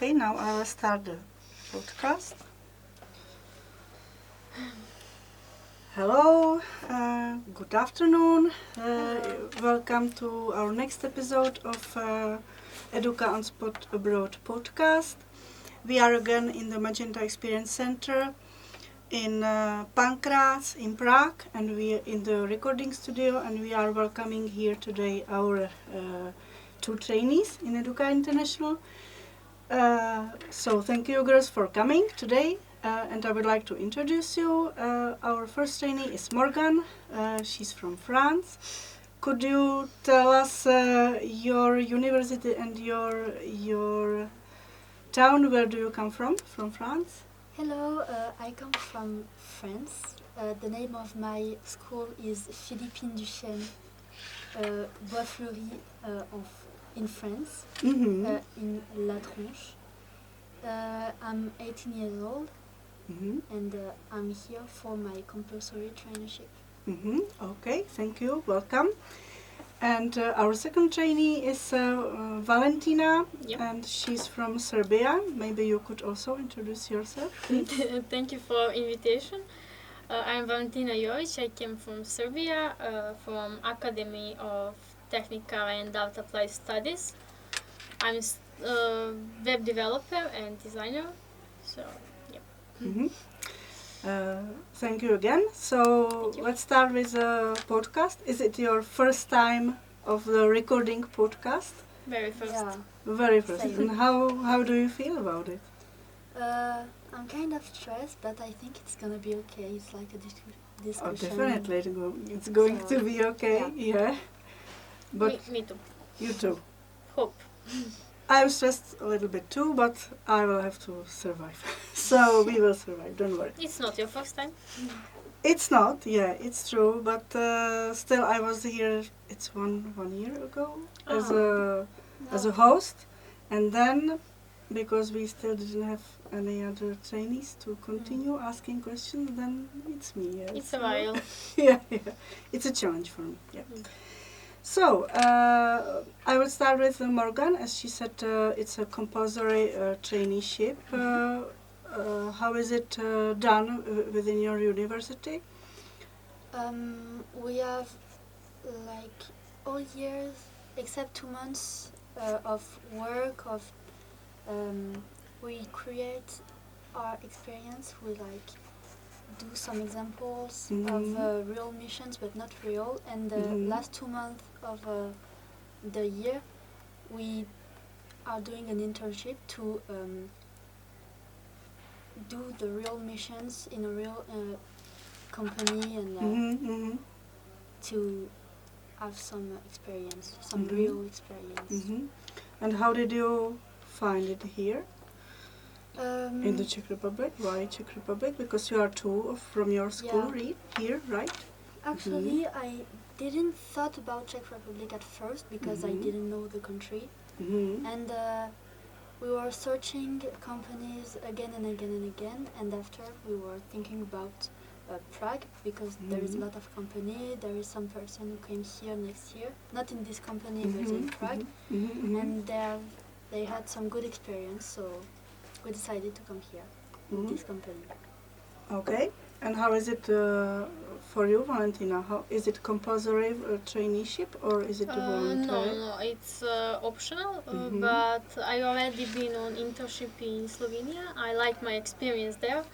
Okay, now I will start the podcast. Hello, good afternoon. Welcome to our next episode of EDUCA on Spot Abroad podcast. We are again in the Magenta Experience Center in Pankraz in Prague, and we are in the recording studio, and we are welcoming here today our two trainees in EDUCA International. So thank you girls for coming today, and I would like to introduce you. Our first trainee is Morganne. She's from France. Could you tell us your university and your town? Where do you come from France? Hello, I come from France. The name of my school is Philippine Duchesne Bois-Fleuri in France, in La Tronche. I'm 18 years old, and I'm here for my compulsory traineeship. Okay, thank you. Welcome. And our second trainee is Valentina, and she's from Serbia. Maybe you could also introduce yourself, please. Thank you for invitation. I'm Valentina Jovic. I came from Serbia, from Academy of Technical and Art Applied Studies. I'm a web developer and designer. So, yeah. Thank you again. So let's start with the podcast. Is it your first time of the recording podcast? Very first. Yeah. Very first. Same. And how do you feel about it? I'm kind of stressed, but I think it's gonna be okay. It's like a discussion. Oh, definitely, it's going So, to be okay. Yeah. But Me too. you too. Hope. I'm stressed a little bit too, but I will have to survive. So we will survive. Don't worry. It's not your first time. It's not. Yeah, it's true. But still, I was here. It's one year ago as a host, and then because we still didn't have any other trainees to continue asking questions, then it's me. Yeah. It's a while. yeah. It's a challenge for me. Yeah. So, I will start with Morganne. As she said, it's a compulsory traineeship. How is it done within your university? We have like all years except 2 months of work. We create our experience. We do some examples of real missions, but not real. And the last 2 months of the year, we are doing an internship to do the real missions in a real company and to have some experience, some real experience. And how did you find it here? In the Czech Republic? Why Czech Republic? Because you are two from your school here, right? Actually, I didn't thought about Czech Republic at first because I didn't know the country. And we were searching companies again and again and again. And after we were thinking about Prague because there is a lot of company. There is some person who came here next year, not in this company but in Prague. And they had some good experience, so we decided to come here in this company. Okay. And how is it for you, Valentina? How is it compulsory traineeship or is it voluntary? No, it's optional. But I already been on internship in Slovenia. I like my experience there.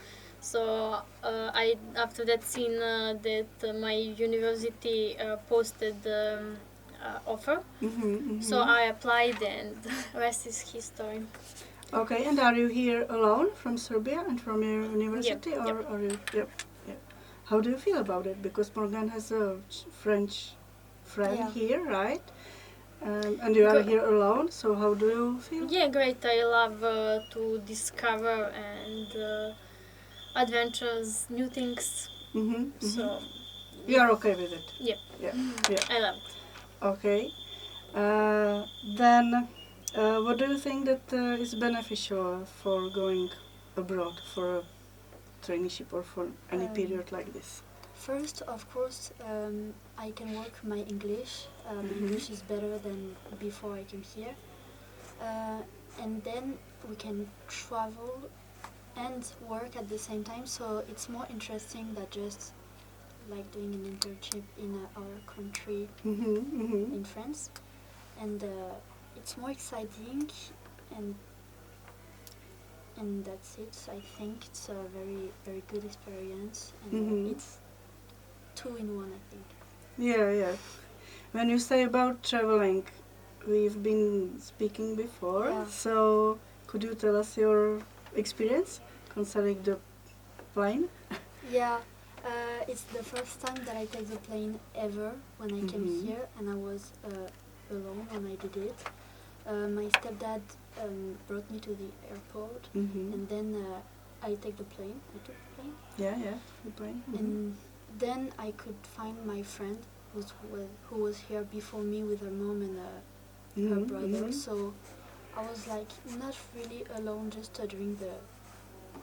So I after that seen that my university posted offer. So I applied, and the rest is history. Okay, and are you here alone from Serbia and from your university? Yep. Or are you? Yep. How do you feel about it? Because Morganne has a French friend here, right? And you are here alone, so how do you feel? Yeah, great. I love to discover and adventures, new things. So you are okay with it? Yeah. I love it. Okay. Then what do you think that is beneficial for going abroad for a traineeship or for any period like this? First, of course, I can work my English. My English is better than before I came here. and then we can travel and work at the same time. So it's more interesting than just like doing an internship in our country in France, and it's more exciting, and that's it. So I think it's a very, very good experience, and it's 2 in 1, I think. Yeah. When you say about traveling, we've been speaking before. Yeah. So could you tell us your experience concerning the plane? Yeah, it's the first time that I take the plane ever when I came here, and I was alone when I did it. My stepdad brought me to the airport, and then I take the plane. I took the plane. Yeah, the plane. And then I could find my friend who was here before me with her mom and her brother. So I was like not really alone just during the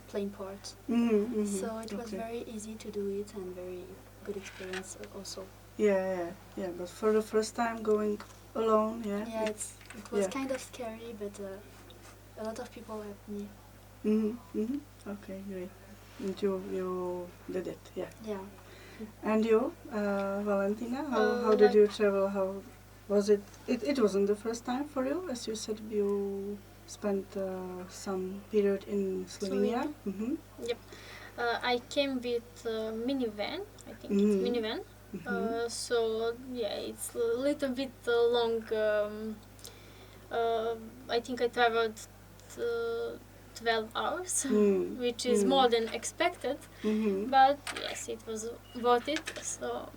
plane part. So it was very easy to do it and very good experience also. Yeah. But for the first time going alone, Yeah, it was kind of scary, but a lot of people helped me. Okay, great. And you did it, yeah. Yeah. And you, Valentina, how did you travel? How was it? It wasn't the first time for you, as you said. You spent some period in Slovenia. Yep. I came with minivan. I think it's minivan. So yeah, it's a little bit long. I think I traveled 12 hours, which is more than expected. But yes, it was worth it. So,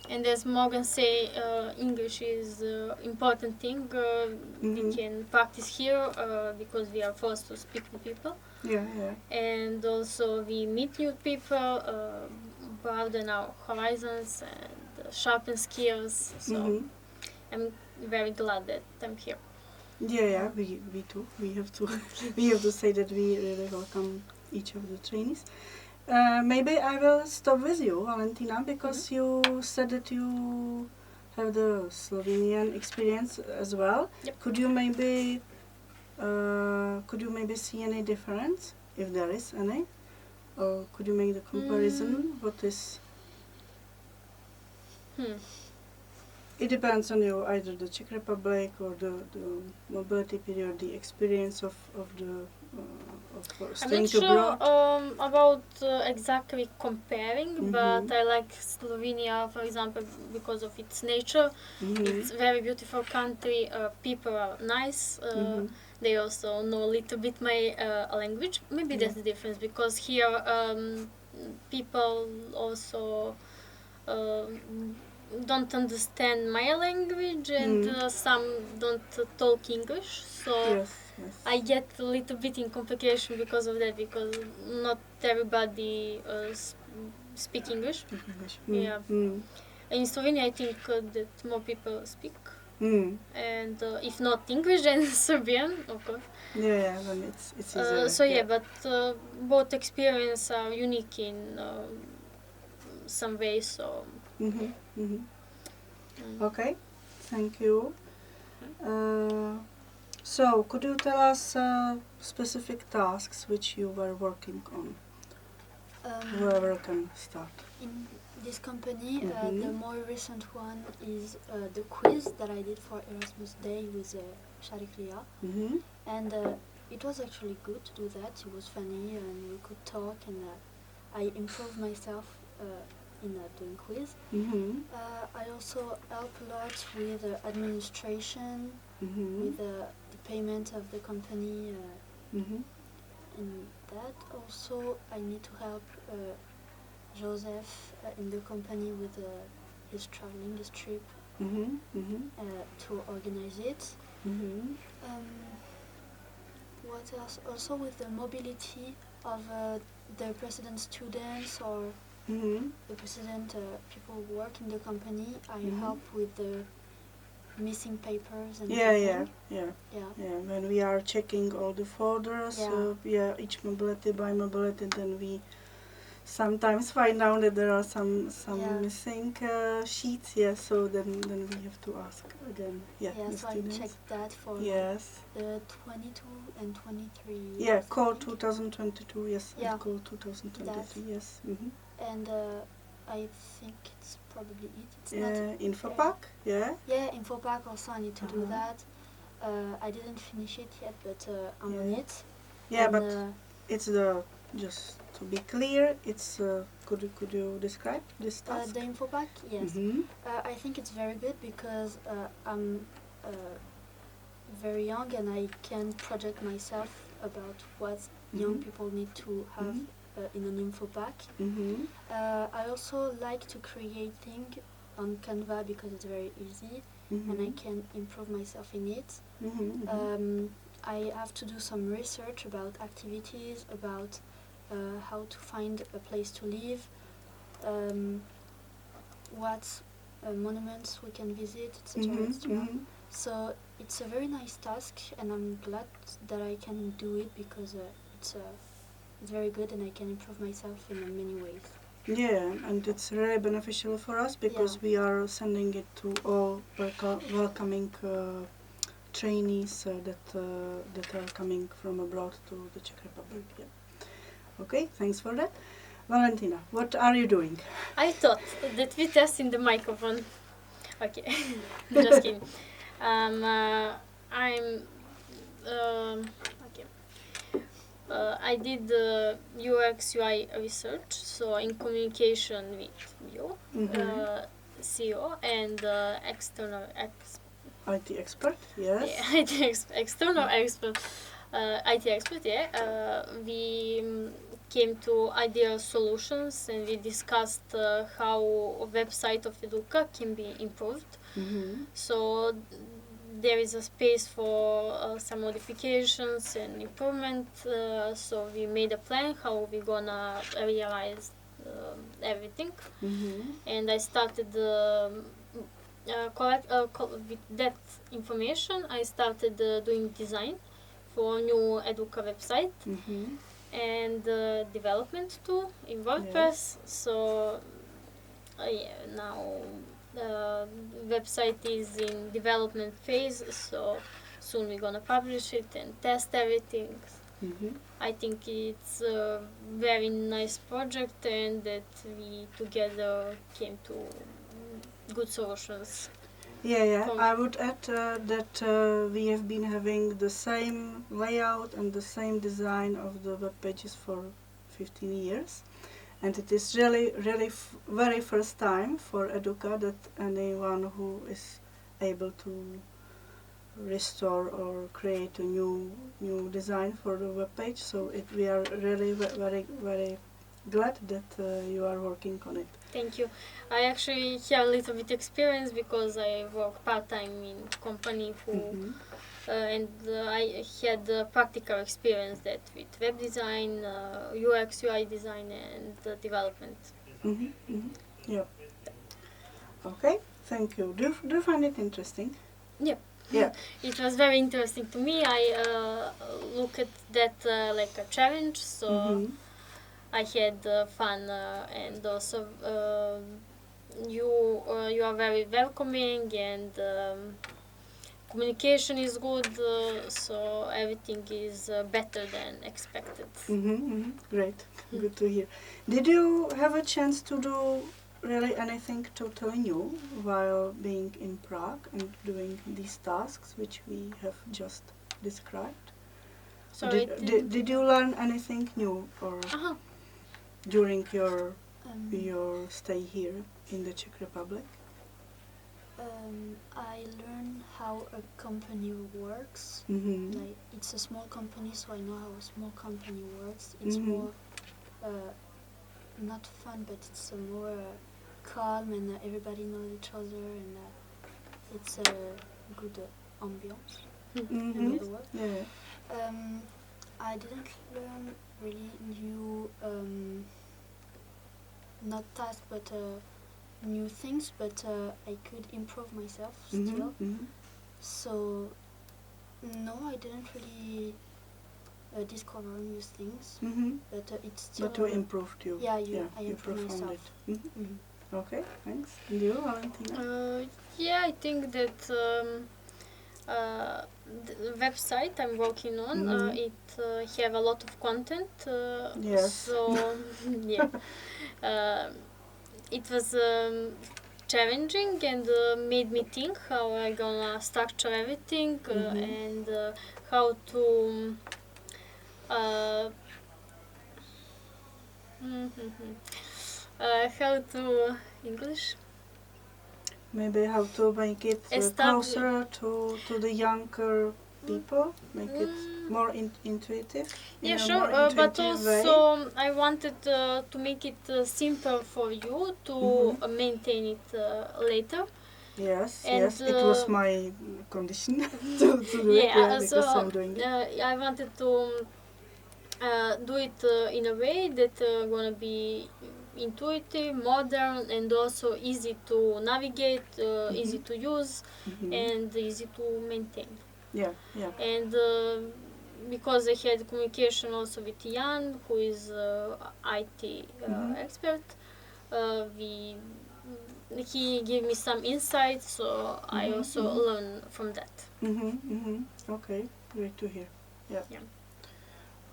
and as Morgan say, English is important thing. We can practice here because we are forced to speak to people. Yeah. And also we meet new people, broaden our horizons and sharpen skills. So I'm very glad that I'm here. Yeah. We too. We have to say that we really welcome each of the trainees. Maybe I will stop with you, Valentina, because you said that you have the Slovenian experience as well. Yep. Could you maybe see any difference, if there is any, or could you make the comparison? What is? It depends on you, either the Czech Republic or the mobility period, the experience of I'm staying not sure abroad. about exactly comparing, but I like Slovenia, for example, because of its nature. It's a very beautiful country. People are nice. They also know a little bit my language. Maybe that's the difference, because here people also don't understand my language, and some don't talk English. So Yes. I get a little bit in complication because of that, because not everybody speak English. Yeah. In Slovenia, I think that more people speak, and if not English, then Serbian, of course. Yeah, then it's easier. So yeah, but both experiences are unique in some ways. So. Okay, thank you. So, could you tell us specific tasks which you were working on? Whoever can start. In this company, the more recent one is the quiz that I did for Erasmus Day with Shariklia. And it was actually good to do that. It was funny and we could talk, and I improved myself in doing quiz. I also help a lot with administration, with the payment of the company, and that also I need to help Joseph in the company with his traveling, his trip, to organize it. What else? Also with the mobility of the president students or the president people who work in the company. I help with the missing papers and Yeah. Yeah. When we are checking all the folders, each mobility by mobility, then we sometimes find out that there are some Yeah. missing sheets. Yes, so then we have to ask again. Yeah, Yeah, the so I students. checked that for like, Yes. the 22 and 23 years. Yeah, I call think. 2022. Yes, Yeah, and call 2023. Yes. And I think it's probably it. It's not. Infopack. Yeah. Yeah, Infopack also I need to do Uh-huh. that. I didn't finish it yet, but I'm on Yeah. it. Yeah, And, but it's the, just to be clear, it's could you describe this task? the Infopack, yes. Mm-hmm. I think it's very good because I'm very young and I can project myself about what young people need to have in an Infopack. Mm-hmm. I also like to create things on Canva because it's very easy and I can improve myself in it. I have to do some research about activities, about how to find a place to live, what monuments we can visit, etc. etc. So it's a very nice task and I'm glad that I can do it because it's very good and I can improve myself in many ways. Yeah, and it's really beneficial for us because we are sending it to all welcoming trainees that are coming from abroad to the Czech Republic. Yeah. Okay, thanks for that. Valentina, what are you doing? I thought that we test in the microphone. Okay, just kidding. I'm okay. I did UX UI research, so in communication with you, CEO, and external IT expert, yes. yeah, external expert, IT expert. Yeah, we came to ideal solutions and we discussed how a website of EDUCA can be improved. So there is a space for some modifications and improvement. So we made a plan how we gonna realize everything. And I started with that information. I started doing design for new EDUCA website and development too in WordPress. So now the website is in development phase, so soon we're gonna publish it and test everything. I think it's a very nice project and that we together came to good solutions. Yeah. I would add that we have been having the same layout and the same design of the web pages for 15 years. And it is really very first time for EDUCA that anyone who is able to restore or create a new design for the web page. So we are really very glad that you are working on it. Thank you. I actually have a little bit experience because I work part-time in company who and I had practical experience that with web design, UX, UI design and development. Yeah. Okay, thank you. Do you find it interesting? Yeah. Yeah. It was very interesting to me. I look at that like a challenge, so I had fun and also you are very welcoming and communication is good, so everything is better than expected. Great, good to hear. Did you have a chance to do really anything totally new while being in Prague and doing these tasks which we have just described? Sorry, did you learn anything new or during your stay here in the Czech Republic? I learned how a company works. Like it's a small company, so I know how a small company works. It's more not fun, but it's more calm and everybody knows each other and it's a good ambiance. You know the word? Yeah. I didn't learn really new, not tasks, but new things, but I could improve myself still. So no, I didn't really discover new things. Mm-hmm. But it's still. But you improved you. I you improved profound myself. it. Mm-hmm. Mm-hmm. Okay, thanks. And you, Valentina? Yeah, I think that the website I'm working on, it have a lot of content. Yes. So yeah, it was challenging and made me think how I gonna structure everything and how to. Uh, how to English? Maybe how to make it closer to the younger people, make it more intuitive. Yeah, in a sure. more But intuitive way. also, I wanted to make it simple for you to maintain it later. Yes, And, yes, it was my condition to do it, because I'm doing it. I wanted to do it in a way that gonna be intuitive, modern, and also easy to navigate, easy to use, and easy to maintain. Yeah, yeah. And because I had communication also with Jan, who is IT expert, he gave me some insights, so I also learn from that. Okay, great to hear. Yeah. Yeah.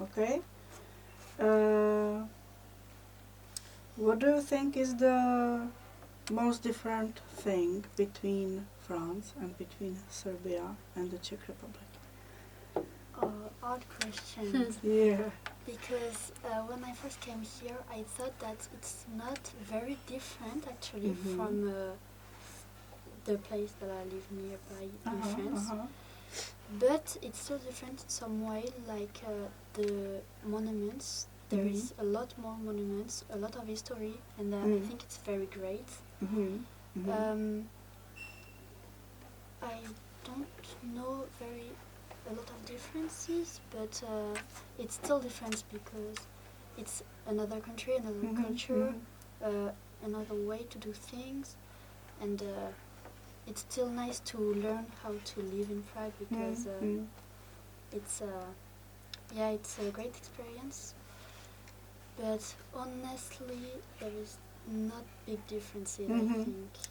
Okay. What do you think is the most different thing between France and between Serbia and the Czech Republic? Odd question. Yeah. Because when I first came here, I thought that it's not very different actually from the place that I live nearby in France. But it's so different in some way, like the monuments. There is a lot more monuments, a lot of history, and I think it's very great. I don't know a lot of differences, but it's still different because it's another country, another culture, another way to do things, and it's still nice to learn how to live in Prague because it's a great experience. But honestly, there is not big differences. I think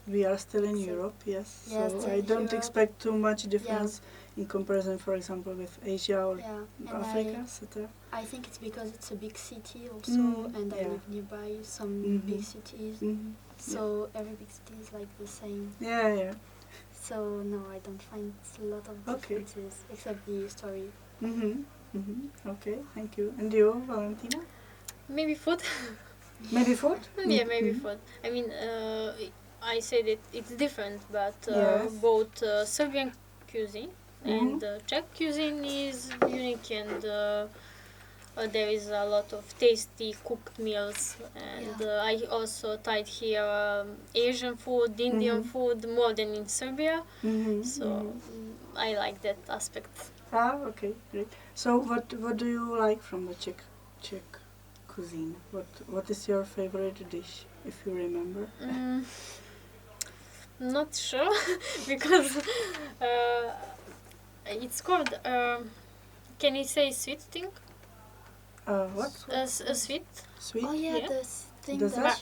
we are still in Europe, yes. Yeah, so still I in don't Europe. expect too much difference in comparison, for example, with Asia or and Africa, etc. I think it's because it's a big city also, and I live nearby some big cities. So every big city is like the same. Yeah. So no, I don't find a lot of differences except the story. Okay, thank you. And you, Valentina? Maybe food. Maybe food? Yeah, maybe food. I mean, I say that it's different, but Yes. both Serbian cuisine and Czech cuisine is unique, and there is a lot of tasty cooked meals. And I also tried here Asian food, Indian food more than in Serbia. So I like that aspect. Okay, great. So what do you like from the Czech cuisine? What is your favorite dish, if you remember? Not sure because it's called. Can you say sweet thing? What? A sweet. Sweet? Oh yeah, the thing that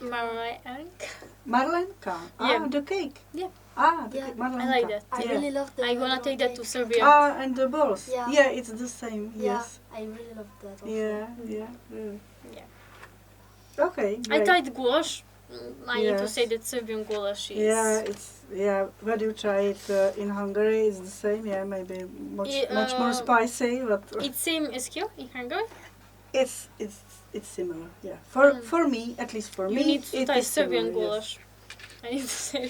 Marlenka. Yeah. The cake. Yeah. The cake. Marlenka. I like that. I really love that. I'm gonna take that to Serbia. And the balls. Yeah. It's the same. Yeah, Yes. I really love that also. Yeah, really. Yeah. Okay, I great. tried goulash. I need to say that Serbian goulash is... when you try it in Hungary, it's the same, maybe much more spicy, but... It's same as here in Hungary? It's similar, yeah. For me, at least for me, you need to try Serbian similar, goulash. Yes. I need to say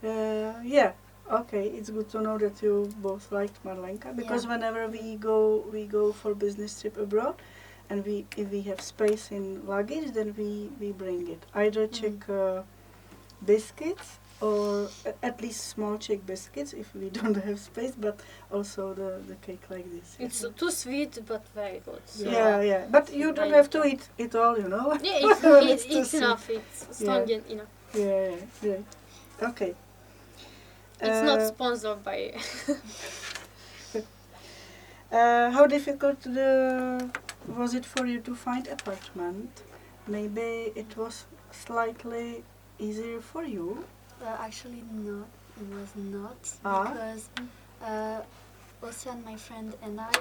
that. Okay, it's good to know that you both liked Marlenka, because whenever we go for business trip abroad, and if we have space in luggage, then we bring it. Either Czech biscuits, or at least small Czech biscuits if we don't have space, but also the cake like this. It's too sweet, but very good. So yeah. But you don't have to eat it all, you know. Yeah, it's enough. It's strong enough. Yeah, great. Okay. It's not sponsored by... How difficult was it for you to find apartment? Maybe it was slightly easier for you. Actually, not. It was not Ah. because Ocean, my friend, and I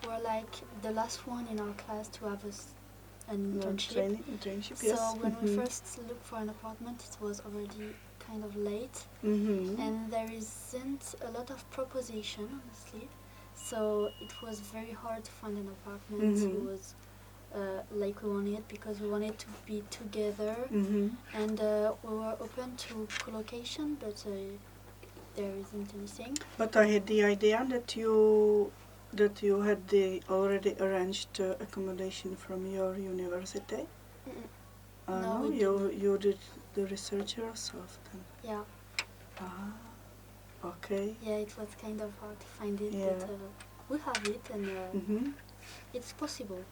were like the last one in our class to have an internship. Internship, So yes. when we first looked for an apartment, it was already kind of late, Mm-hmm. and there isn't a lot of proposition, honestly. So it was very hard to find an apartment. It was like we wanted, because we wanted to be together, and we were open to co-location, but there isn't anything. But I had the idea that you had the already arranged accommodation from your university. No, No, we you did the research yourself then. Yeah. Ah, okay. Yeah, it was kind of hard to find it, Yeah. but we have it, and it's possible.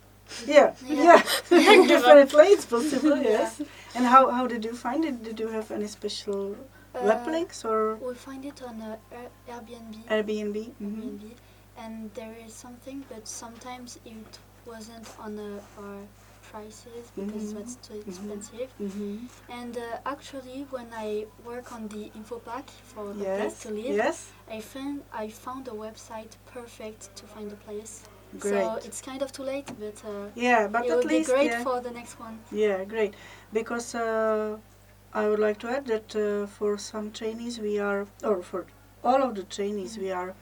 Yeah, Yeah. yeah. Definitely, it's possible. Yeah. Yes. And how did you find it? Did you have any special web links or We find it on Airbnb. Airbnb? Airbnb, and there is something, but sometimes it wasn't on our prices because that's too expensive. And actually, when I work on the info pack for the place to live, Yes. I found a website perfect to find a place. Great. So it's kind of too late, but Yeah, but it at would be least great yeah. for the next one. Yeah, great. Because I would like to add that for some trainees we are, or for all of the trainees we are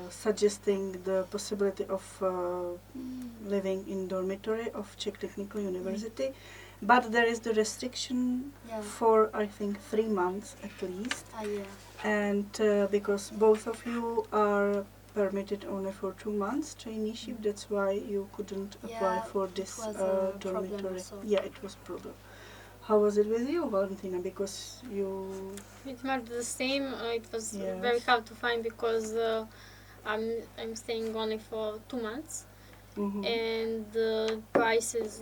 suggesting the possibility of living in dormitory of Czech Technical University. But there is the restriction for, I think, 3 months at least. Yeah. And because both of you are permitted only for 2 months traineeship, that's why you couldn't apply for this dormitory. Yeah, it was a problem. How was it with you, Valentina? Because you... It's much the same. It was very hard to find because I'm staying only for 2 months. And the prices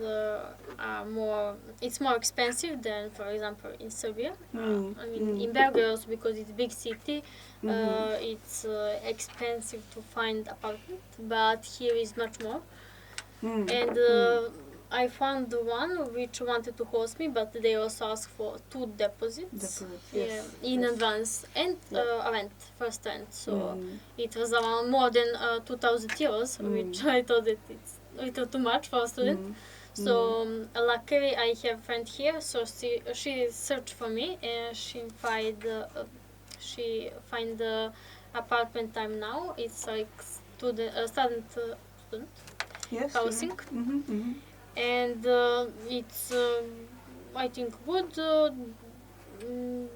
are more. It's more expensive than, for example, in Serbia. I mean, in Belgrade, because it's a big city, it's expensive to find apartment. But here is much more. And I found the one which wanted to host me, but they also asked for 2 deposits. In advance and first rent. So it was around more than 2,000 euros, which I thought that it's a little too much for a student. So luckily I have a friend here, so she searched for me and she find the apartment time now. It's like student housing. And it's I think good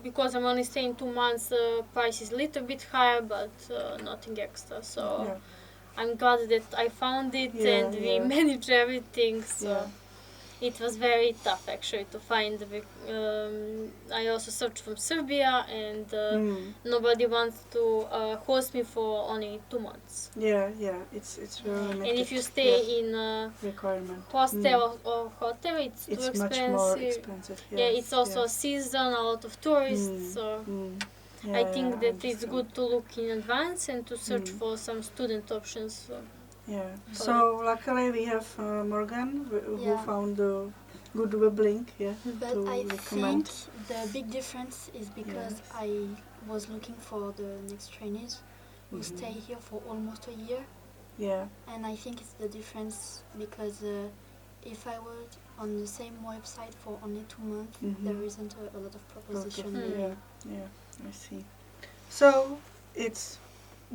because I'm only staying 2 months. Price is a little bit higher, but nothing extra. So I'm glad that I found it and we managed everything. So it was very tough actually to find. I also searched from Serbia, and nobody wants to host me for only 2 months. Yeah, it's really. And if you stay in requirement hostel or hotel, it's too expensive. Much more expensive. Yes, it's also a season, a lot of tourists. So I think that it's good to look in advance and to search for some student options. So luckily we have Morganne who found a good web link. But I think the big difference is because I was looking for the next trainees who stay here for almost a year. And I think it's the difference because if I were on the same website for only 2 months, there isn't a lot of proposition. I see. So it's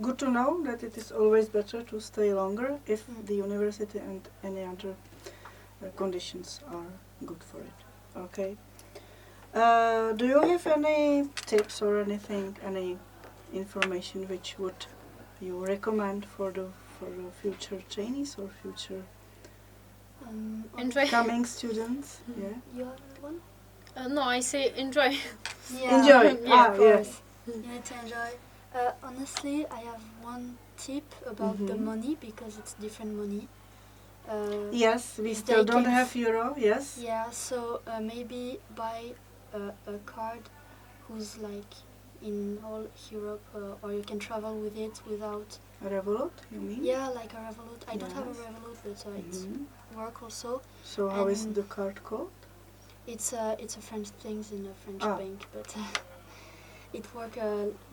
good to know that it is always better to stay longer if the university and any other conditions are good for it. Okay. Do you have any tips or anything, any information which would you recommend for the future trainees or future coming students? You have one? No, I say enjoy. Enjoy. Of course. You need to enjoy. Honestly, I have one tip about the money because it's different money. Yes, we still don't have euro. Yes. Yeah, so maybe buy a card who's like in all Europe, or you can travel with it without. A Revolut, you mean? Yeah, like a Revolut. I don't have a Yes. Revolut, but it's work also. So how is And the card called? It's a French things in a French bank, but it work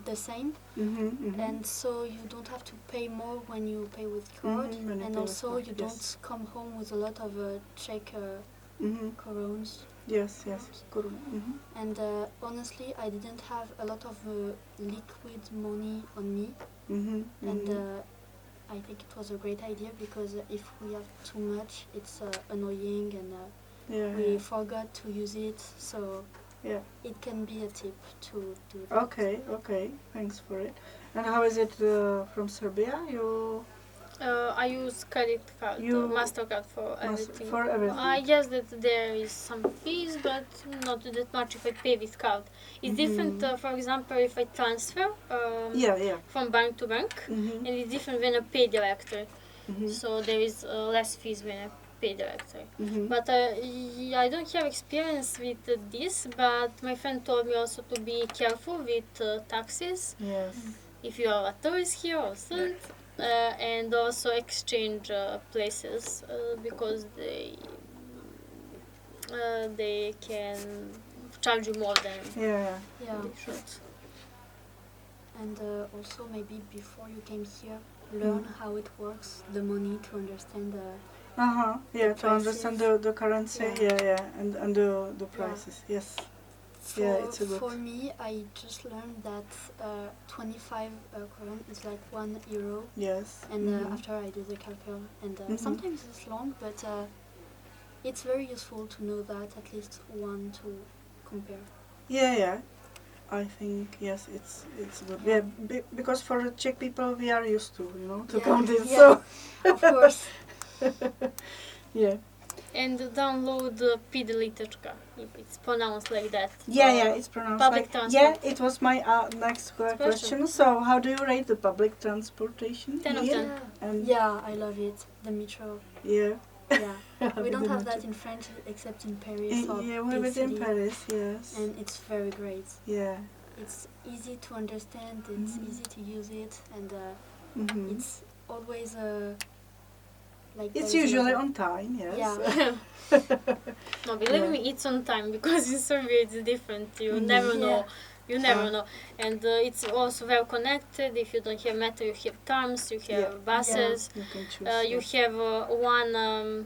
the same. And so you don't have to pay more when you pay with card, and also you don't come home with a lot of Czech coronas. Yes, corona. And honestly, I didn't have a lot of liquid money on me, and I think it was a great idea because if we have too much, it's annoying, and we forgot to use it. So it can be a tip to do that. Okay, thanks for it. And how is it from Serbia? You I use credit card, Mastercard for everything. For everything. I guess that there is some fees, but not that much if I pay with card. It's different, for example, if I transfer from bank to bank, and it's different when I pay directly. So there is less fees when I pay directly. But I don't have experience with this, but my friend told me also to be careful with taxes. Yes. If you are a tourist here or student. And also exchange places because they can charge you more than they should. And also maybe before you came here, learn how it works, the money, to understand to understand the currency, and the prices, yes. It's a good. For me, I just learned that 25 koron is like €1. Yes. And after I do the calculation, and sometimes it's long, but it's very useful to know that, at least one to compare. I think yes, it's good. Because for the Czech people, we are used to to count it. So of course. And download EDUCA, if it's pronounced like that. It's pronounced public like transport. It was my next question. So how do you rate the public transportation 10 of here? 10. I love it. The metro. Yeah. We don't have that in French except in Paris. We live in Paris, yes. And it's very great. Yeah. It's easy to understand, it's easy to use it, and it's always like... It's usually on time, yes. Yeah. No, believe me, it's on time, because in Serbia it's different. You never know. You never know. And it's also well connected. If you don't have metro, you have trams, you have buses. You can choose. You have one,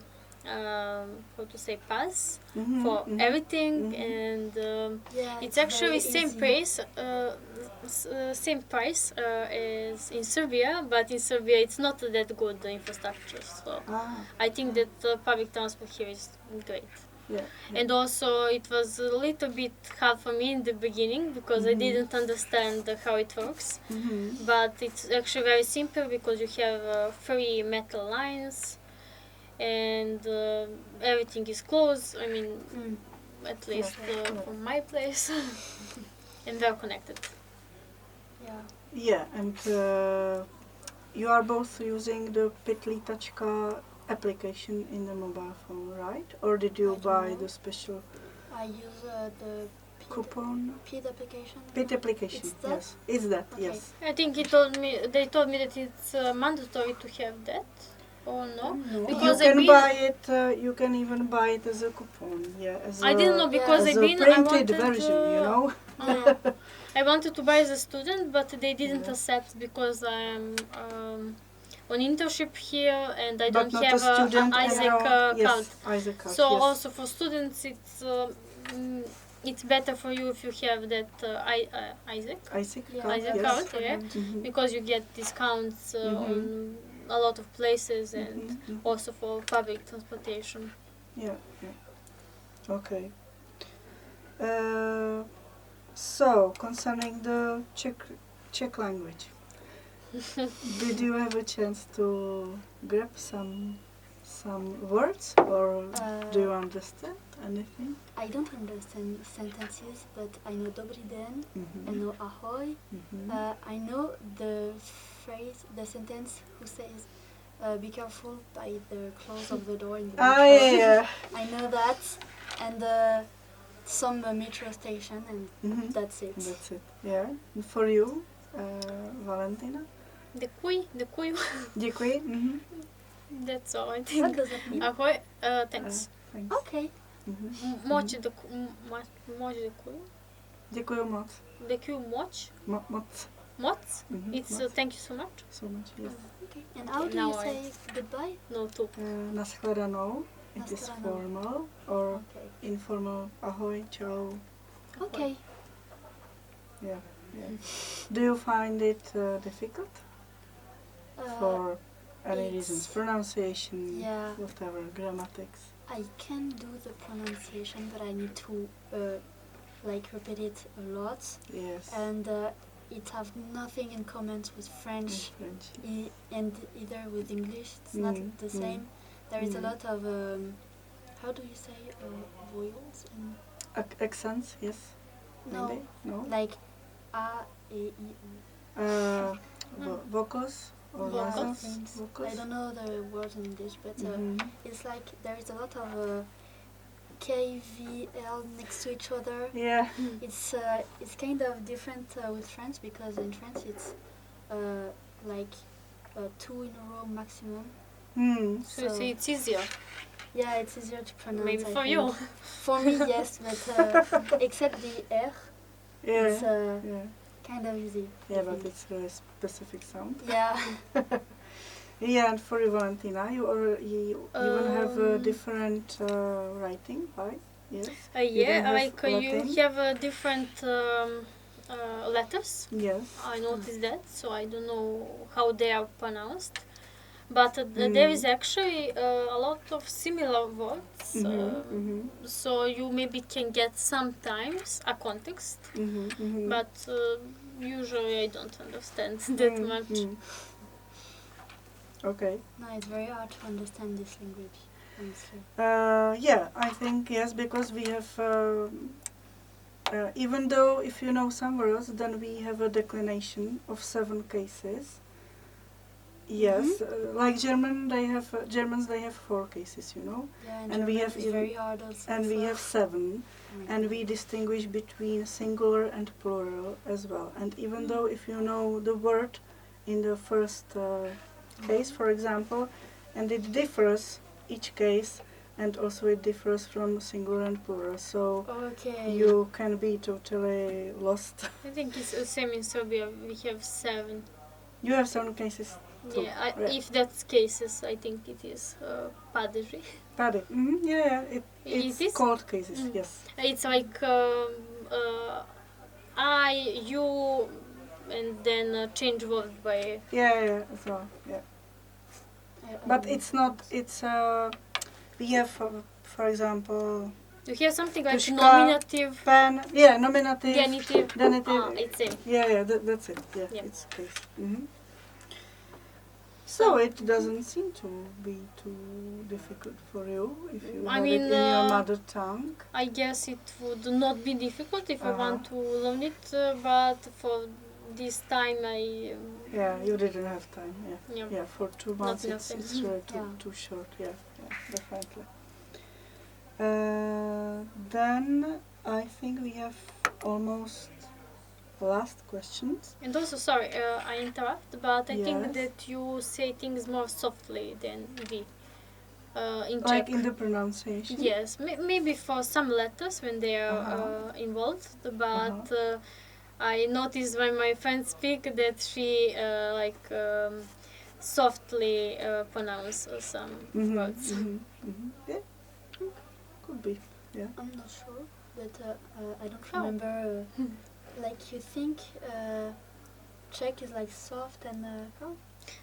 pass for everything. And it's actually same price as in Serbia, but in Serbia it's not that good, the infrastructure. So I think that public transport here is great. And also it was a little bit hard for me in the beginning because I didn't understand how it works. But it's actually very simple because you have 3 metal lines and everything is closed. I mean, at least from my place, and well connected. And you are both using the EDUCA application in the mobile phone, right? Or did you buy the special? I use the coupon PID application. PID application, yes. It's that, yes. I think they told me that it's mandatory to have that, or no? Because you can buy it. You can even buy it as a coupon. I didn't know because as a printed version, I wanted to buy as a student, but they didn't accept because I'm on internship here and I don't have an Isaac card. Isaac card. So also for students, it's better for you if you have that Isaac card, because you get discounts on a lot of places and also for public transportation. Okay. So concerning the Czech language. Did you have a chance to grab some words, or do you understand anything? I don't understand sentences, but I know Dobrý den, I know ahoy, I know the phrase, the sentence who says be careful by the close of the door in the metro. Yeah. I know that, and some metro station, and that's it. That's it. Yeah. And for you, Valentina? Děkuji. Děkuji. That's all I What think. does that mean? Ahoj, thanks. Thanks. Okay. Moc děkuji. Děkuji moc. Děkuji moc. Moc. Moc? It's moc. Thank you so much. So much, yes. Okay. And how do Now you say goodbye? No, too. Nashledanou. It is Nashledanou. formal or Okay. informal. Ahoj, ciao. Okay. Yeah. Do you find it difficult for any reasons? it's- Pronunciation, Yeah. whatever, grammatics. I can do the pronunciation, but I need to repeat it a lot, Yes. and it have nothing in common with French, French. and either with English. It's not the same. There is a lot of how do you say vowels and Accents, yes. no, Maybe? No. like a, e, i, o. Vocals or Vocals. nasals? Vocals. I don't know the word in English, but Mhm. it's like there is a lot of K, V, L next to each other. Yeah. It's kind of different with French, because in French it's two in a row maximum. So you see, it's easier. Yeah, it's easier to pronounce. Maybe I for think. you. For me, yes, but except the R, Yeah. it's Yeah. kind of easy. Yeah, I but think. it's a specific sound. Yeah. Yeah, and for you, Valentina, you even have a Um, different writing, right? Yes. Yeah, have like you Latin? have different letters. Yes. I noticed that, so I don't know how they are pronounced. But there is actually a lot of similar words, so you maybe can get sometimes a context, but usually I don't understand that much. Okay. No, it's very hard to understand this language, honestly. Yeah, I think yes, because we have, even though if you know some words, then we have a declination of 7 cases. Yes, like Germans, they have 4 cases, you know, Yeah, And and we German have is even- very hard also. and we have 7, Mm. and we distinguish between singular and plural as well. And even though if you know the word in the first case, for example, and it differs each case, and also it differs from singular and plural, so Okay. you can be totally lost. I think it's the same in Serbia. We have 7. You have 7 cases. True. Yeah, Yeah. if that's cases, I think it is padeži. Pardon. Yeah, it's is? called cases. Mm. Yes. It's like I, you, and then change word by. Yeah, as well. Yeah. But it's not. It's we have, for example, You have something like Tuška, nominative, pen. Yeah, nominative. genitive. Genitive. It's same. Yeah, that's it. Yeah, Yeah. it's case. So it doesn't seem to be too difficult for you if you I have mean, it in your mother tongue. I guess it would not be difficult if I Uh-huh. want to learn it, but for this time I. Yeah, you didn't have time. Yeah. Yeah. Yeah, for 2 months enough it's time. really Yeah. too short. Yeah, definitely. Then I think we have almost last questions. And also, sorry, I interrupt, but I think Yes. that you say things more softly than we in Like Czech. in the pronunciation. Yes, maybe for some letters when they are involved, but I notice when my friends speak that she softly pronounce some words. Yeah, could be. Yeah. I'm not sure, but I don't remember. Like you think Czech is like soft and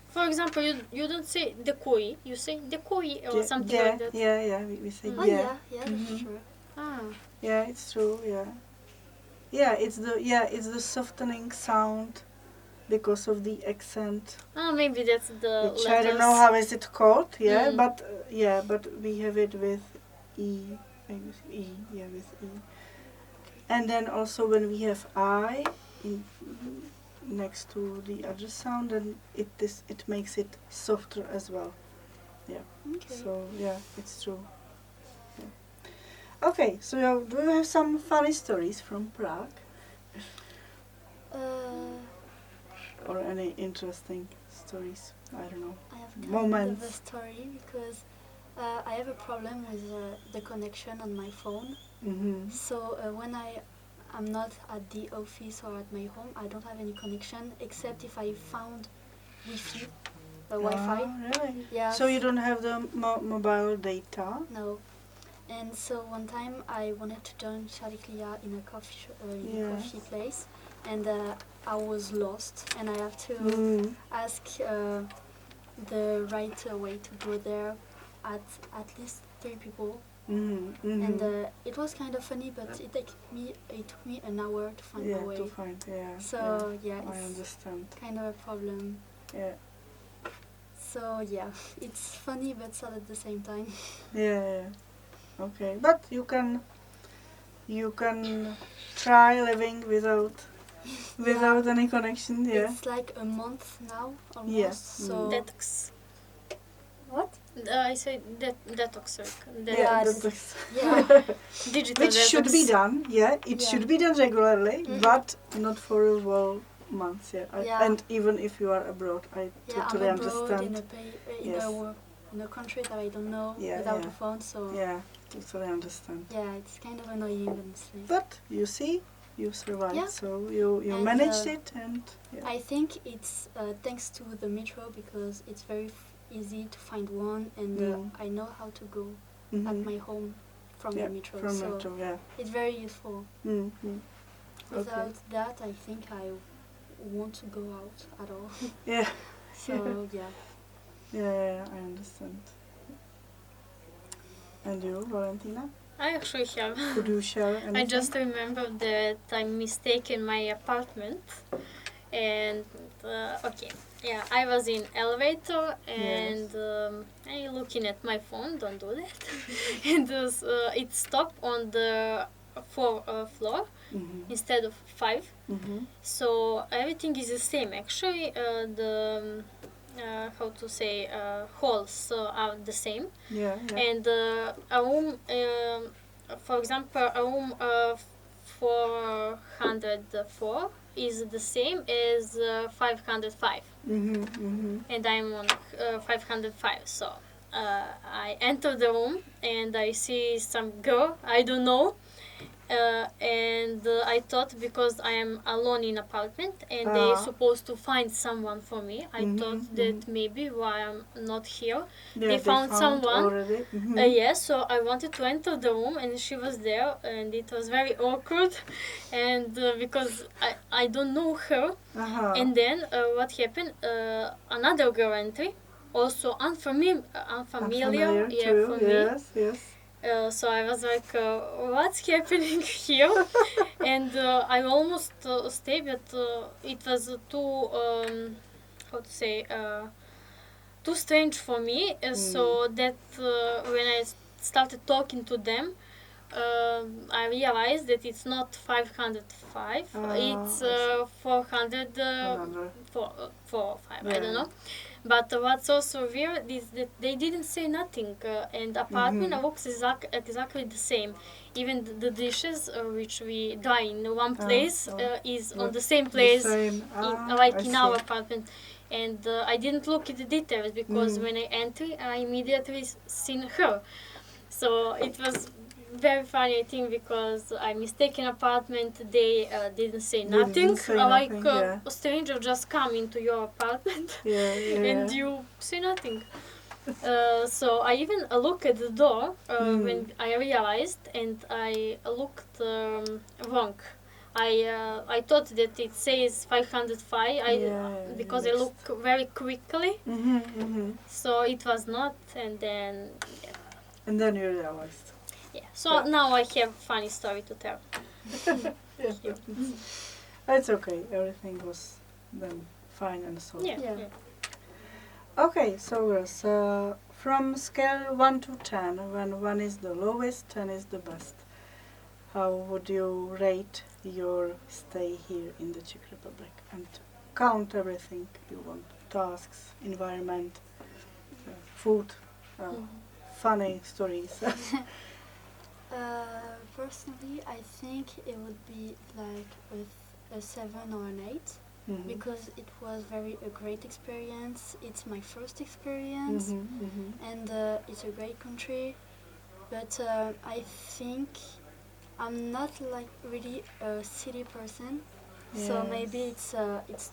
For example, you don't say děkuji, you say děkuji or something yeah, like that. Yeah, we say oh yeah. yeah, that's true. Ah, Yeah, it's true. Yeah, it's the softening sound because of the accent. maybe that's the Which letters. I don't know how is it called. Yeah, Mm. but we have it with e, with e. And then also when we have I in, next to the other sound, then it makes it softer as well. Yeah. Okay. So yeah, it's true. Yeah. Okay, so do you have some funny stories from Prague? Or any interesting stories? I don't know. I have kind Moments. of a story because I have a problem with the connection on my phone. Mm-hmm. So when I'm not at the office or at my home, I don't have any connection except if I found Wi-Fi, Wi-Fi. Really? Yeah. So you don't have the mobile data? No. And so one time I wanted to join Chariklia in a coffee place, and I was lost, and I have to ask the right way to go there at least 3 people. And it was kind of funny, but it took me an hour to find my way. So I understand. Kind of a problem. Yeah. So yeah, it's funny but sad at the same time. Yeah. Okay, but you can try living without any connection. Yeah. It's like a month now almost. Yeah. So Detox. What? I say detox. Detox. Yeah. Digital Which detox. should be done. Yeah, it should be done regularly, but not for a whole month. Yeah. And even if you are abroad, I totally I'm abroad understand. in a country that I don't know without a phone. So yeah, totally understand. Yeah, it's kind of annoying, honestly. But you see, you survived. Yeah. So you managed it, and I think it's thanks to the metro because it's very easy to find one, and I know how to go at my home from the metro. From so metro, yeah. It's very useful. Without that, I think I won't go out at all. Yeah. So yeah. Yeah, I understand. And you, Valentina? I actually have. Could you share anything? I just remember that I mistaken my apartment, and I was in elevator and I looking at my phone. Don't do that. And it stopped on the 4th floor instead of 5. So everything is the same. Actually, the halls are the same. Yeah. And a room, for example, a room 404 is the same as 505. And I'm on 505. So I enter the room and I see some girl I don't know. And I thought because I am alone in apartment and they supposed to find someone for me, I thought that maybe while I'm not here, they found someone. Already. So I wanted to enter the room and she was there, and it was very awkward, and because I don't know her. And then what happened? Another girl entered, also unfamiliar for me. Yes. So I was like, what's happening here? And I almost stayed, but it was too strange for me. So that when I started talking to them, I realized that it's not 505, it's 400, 405, I don't know. But what's also weird is that they didn't say nothing, and apartment looks exactly the same. Even the dishes which we dry in one place is on the same place, in our apartment. And I didn't look at the details because when I entered, I immediately seen her. So it was very funny, I think, because I mistaken apartment. They didn't say nothing. A stranger just come into your apartment and you say nothing. So I even looked at the door when I realized, and I looked wrong. I thought that it says 505 because I look very quickly. So it was not, and then and then you realized. Yeah. So now I have funny story to tell. It's okay. Everything was then fine and so. Yeah. Okay, so girls, from scale 1 to 10, when 1 is the lowest, 10 is the best, how would you rate your stay here in the Czech Republic? And count everything you want: tasks, environment, food, funny stories. Personally, I think it would be like with a 7 or an 8 because it was a great experience. It's my first experience and it's a great country. But I think I'm not like really a city person, so maybe it's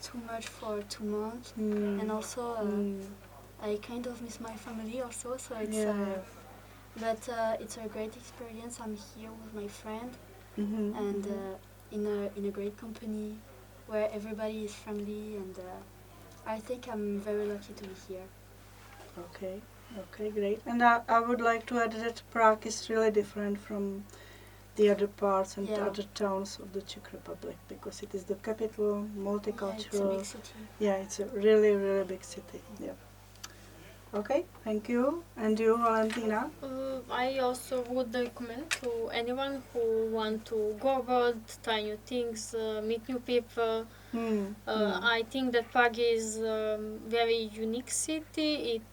too much for 2 months, and also I kind of miss my family also. So it's but it's a great experience. I'm here with my friend and in a great company where everybody is friendly, and I think I'm very lucky to be here. Okay, okay, great. And I would like to add that Prague is really different from the other parts and the other towns of the Czech Republic because it is the capital, multicultural. Yeah, it's a big city. Yeah, it's a really, really big city. Yeah. Okay, thank you. And you, Valentina? I also would recommend to anyone who want to go abroad, try new things, meet new people. I think that Prague is very unique city. It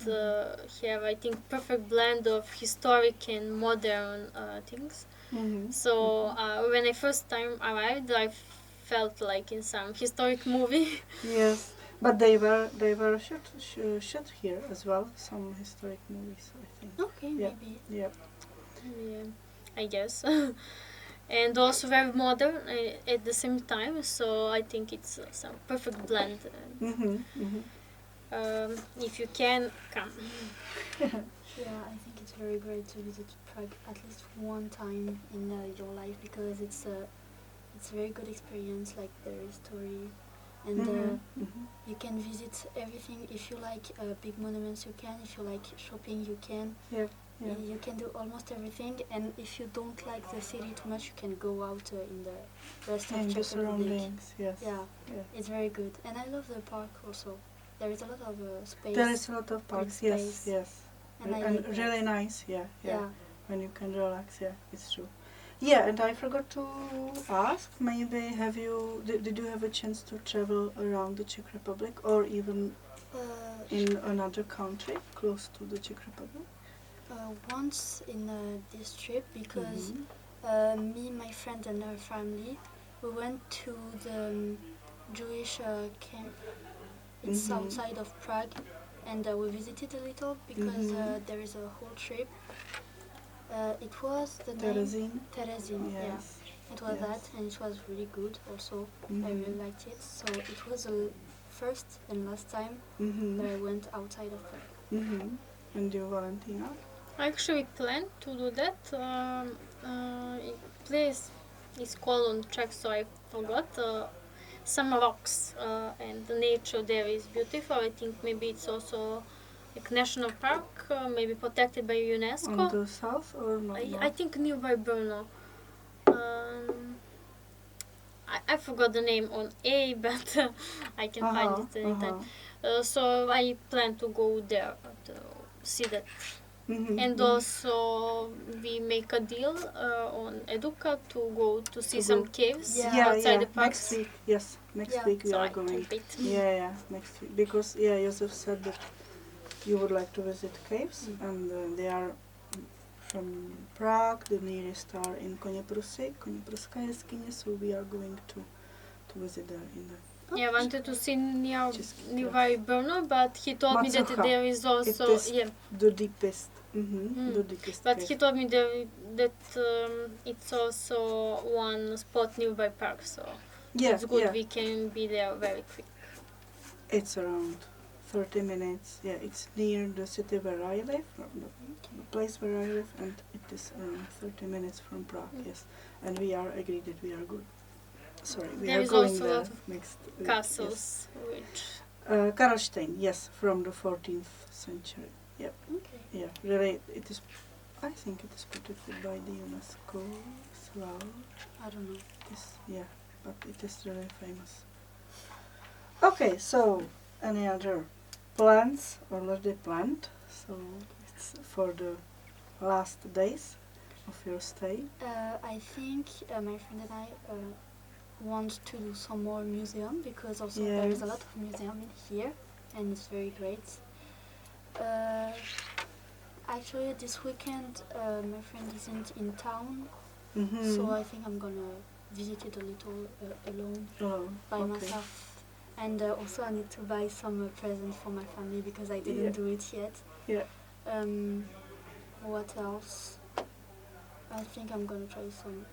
have, I think, perfect blend of historic and modern things. So when I first time arrived, I felt like in some historic movie. Yes, but they were shot here as well. Some historic movies, I think. Okay, maybe. Yeah. Yeah, I guess. And also very modern at the same time. So I think it's some perfect blend. If you can, come. Yeah, I think it's very great to visit Prague at least one time in your life because it's a very good experience. Like there is story, and you can visit everything. If you like big monuments, you can. If you like shopping, you can. Yeah. You can do almost everything. And if you don't like the city too much, you can go out in the rest of And the Czech Republic. surroundings, yes. Yeah, it's very good. And I love the park also. There is a lot of space. There is a lot of parks, yes, space. yes. And I And like really that. nice, yeah. When you can relax, yeah, it's true. Yeah, and I forgot to ask, maybe did you have a chance to travel around the Czech Republic or even in another country close to the Czech Republic? Once in this trip because me, my friend and her family, we went to the Jewish camp. It's outside of Prague, and we visited a little because there is a whole trip. It was the name Terezin. Yes. Yeah, it was that, and it was really good. Also, I really liked it. So it was the first and last time that I went outside of Prague. And you, Valentina? I actually planned to do that. Place is called on Czech, so I forgot. Some rocks and the nature there is beautiful. I think maybe it's also like national park, maybe protected by UNESCO. On the south or not? I think nearby Brno. I forgot the name on A, but I can find it anytime. So I plan to go there to see that. And also we make a deal on EDUCA to go to see some caves outside the parks. Next week, yes. Next week we are going. Yeah, next week. Because, Josef said that you would like to visit caves and they are from Prague. The nearest are in Koněpruská jeskyně, so we are going to visit there in the... I wanted to see nearby Brno, but he told me that there is also... It is the deepest. The deepest but cave. he told me that it's also one spot nearby park, so it's good we can be there very quick. It's around 30 minutes. Yeah, it's near the city where I live, the place where I live, and it is around 30 minutes from Prague, yes. And we are agreed that we are good. Sorry, we there are is going also there a lot of next week. castles, which... Karlstein, yes, from the 14th century. Yeah. Okay. Yeah, really, it is. I think it is protected by the UNESCO as well. I don't know. But it is really famous. Okay, so any other plans already planned? So it's for the last days of your stay. I think my friend and I want to do some more museum because also there is a lot of museum in here and it's very great. Actually, this weekend my friend isn't in town, Mm-hmm. so I think I'm gonna visit it a little alone by myself. And also I need to buy some presents for my family because I didn't do it yet. Yeah. What else? I think I'm gonna try some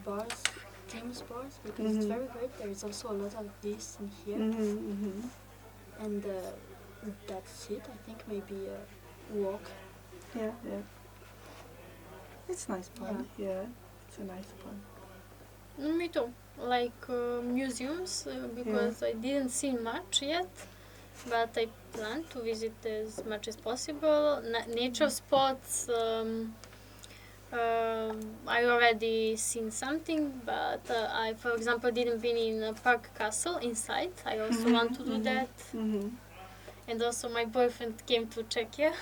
bars, Teams bars, because it's very great. There is also a lot of this in here. And that's it. I think maybe a walk. Yeah. It's nice plan. Yeah. It's a nice plan. Me too. Like museums, because I didn't see much yet, but I plan to visit as much as possible. Nature spots. I already seen something, but I, for example, didn't been in Park Castle inside. I also want to do that. And also my boyfriend came to Czechia.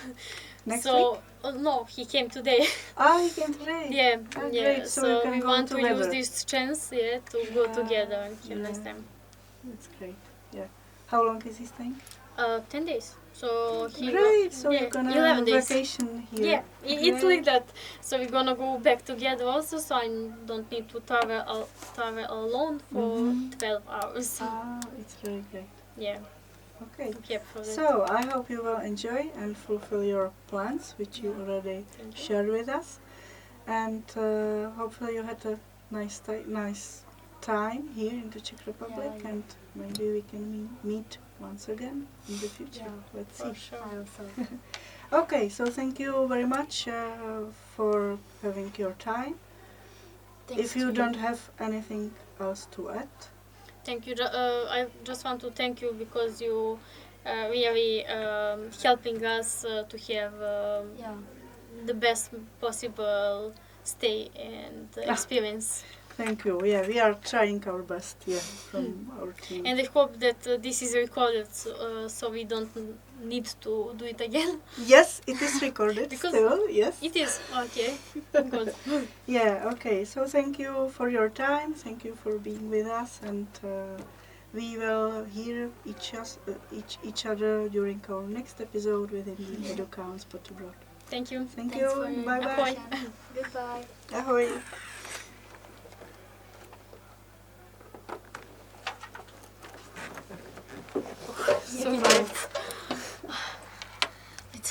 Next so week? No, he came today. He came today. Yeah. Great. So we go want together. to use this chance, to go together and have nice time. That's great. Yeah. How long is he staying? 10 days. So Great. So you're gonna have days. vacation here. Yeah, it's like that. So we're gonna go back together also. So I don't need to travel alone for 12 hours. It's really great. Yeah. Okay. For So I hope you will enjoy and fulfill your plans, which you already shared with us, and hopefully you had a nice time here in the Czech Republic, and maybe we can meet once again in the future. Let's see. Sure. I also. Okay, so thank you very much for having your time. Thanks if you don't have anything else to add. Thank you. I just want to thank you because you really helping us to have the best possible stay and experience. Thank you. Yeah, we are trying our best. Yeah, from our team. And I hope that this is recorded, so we don't need to do it again. Yes, it is recorded still. Yes, it is. Okay, good. Yeah. Okay. So thank you for your time. Thank you for being with us, and we will hear each other during our next episode within the EDUCA on Spot Abroad. Thank you. Thank you. Bye bye. Goodbye. Ahoy. So nice.